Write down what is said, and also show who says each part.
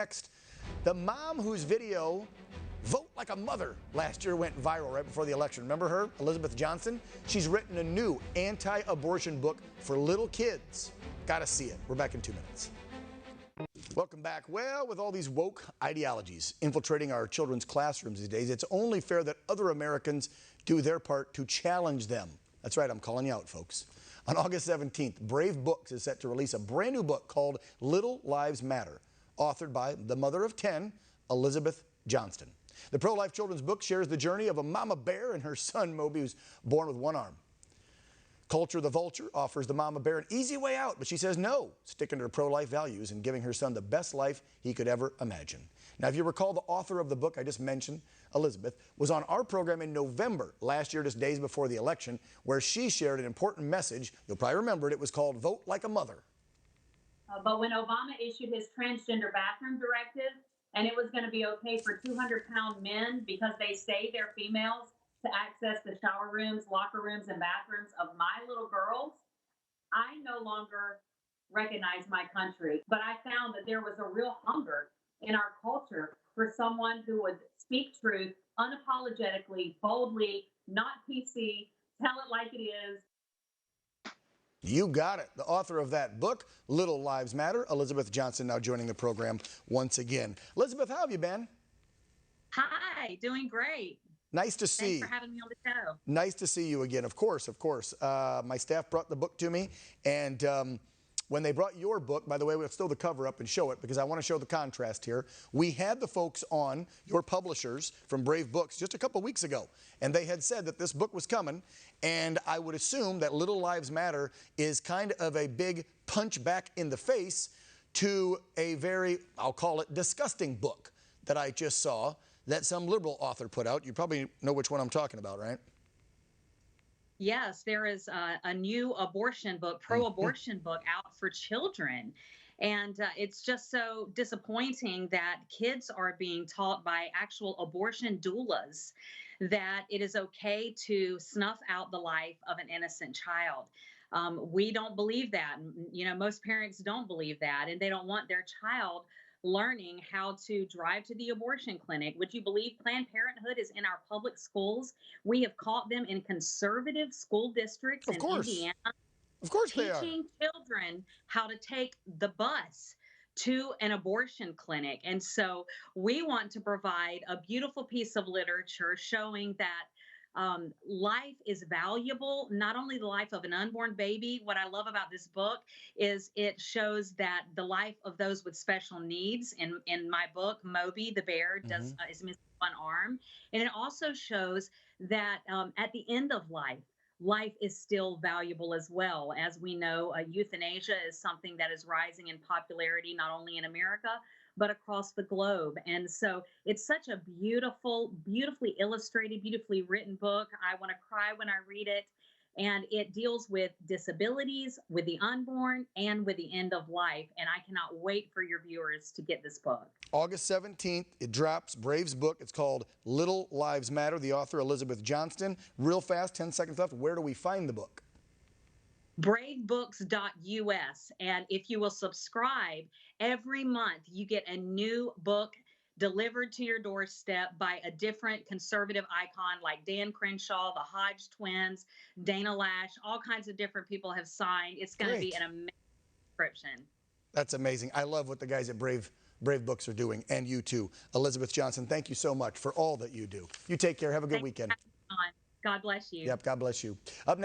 Speaker 1: Next, the mom whose video, Vote Like a Mother, last year went viral right before the election. Remember her, Elizabeth Johnston? She's written a new anti-abortion book for little kids. Gotta see it. We're back in 2 minutes. Welcome back. Well, with all these woke ideologies infiltrating our children's classrooms these days, it's only fair that other Americans do their part to challenge them. That's right, I'm calling you out, folks. On August 17th, Brave Books is set to release a brand new book called Little Lives Matter, authored by the mother of 10, Elizabeth Johnston. The pro-life children's book shares the journey of a mama bear and her son Moby, who's born with one arm. Culture the Vulture offers the mama bear an easy way out, but she says no, sticking to her pro-life values and giving her son the best life he could ever imagine. Now, if you recall, the author of the book I just mentioned, Elizabeth, was on our program in November last year, just days before the election, where she shared an important message. You'll probably remember it. It was called Vote Like a Mother.
Speaker 2: But when Obama issued his transgender bathroom directive, and it was going to be okay for 200-pound men because they say they're females to access the shower rooms, locker rooms, and bathrooms of my little girls, I no longer recognize my country. But I found that there was a real hunger in our culture for someone who would speak truth unapologetically, boldly, not PC, tell it like it is.
Speaker 1: You got it. The author of that book, Little Lives Matter, Elizabeth Johnston, now joining the program once again. Elizabeth, how have you been?
Speaker 3: Hi, doing great.
Speaker 1: Nice to see you.
Speaker 3: Thanks for having me on the show.
Speaker 1: Nice to see you again. Of course, of course. My staff brought the book to me, and when they brought your book, by the way, we'll still the cover up and show it because I want to show the contrast here. We had the folks on, your publishers from Brave Books, just a couple weeks ago, and they had said that this book was coming, and I would assume that Little Lives Matter is kind of a big punch back in the face to a very, I'll call it, disgusting book that I just saw that some liberal author put out. You probably know which one I'm talking about, right?
Speaker 3: Yes, there is a new abortion book, pro-abortion book out for children. And it's just so disappointing that kids are being taught by actual abortion doulas that it is okay to snuff out the life of an innocent child. We don't believe that. You know, most parents don't believe that, and they don't want their child learning how to drive to the abortion clinic. Would you believe Planned Parenthood is in our public schools? We have caught them in conservative school districts in Indiana.
Speaker 1: Of course they are.
Speaker 3: Teaching children how to take the bus to an abortion clinic. And so we want to provide a beautiful piece of literature showing that life is valuable, not only the life of an unborn baby. What I love about this book is it shows that the life of those with special needs. In my book, Moby the bear is missing one arm. And it also shows that at the end of life, life is still valuable as well. As we know, euthanasia is something that is rising in popularity, not only in America, but across the globe. And so it's such a beautiful, beautifully illustrated, beautifully written book. I want to cry when I read it. And it deals with disabilities, with the unborn, and with the end of life. And I cannot wait for your viewers to get this book.
Speaker 1: August 17th, it drops, Brave's book. It's called Little Lives Matter, the author Elizabeth Johnston. Real fast, 10 seconds left. Where do we find the book?
Speaker 3: bravebooks.us. And if you will subscribe, every month you get a new book delivered to your doorstep by a different conservative icon like Dan Crenshaw, the Hodge twins, Dana Lash, all kinds of different people have signed. It's going to be an amazing subscription. That's
Speaker 1: amazing. I love what the guys at Brave Books are doing, and you too. Elizabeth Johnston, thank you so much for all that you do. You take care. Have a good weekend.
Speaker 3: God bless you.
Speaker 1: Yep, God bless you. Up next.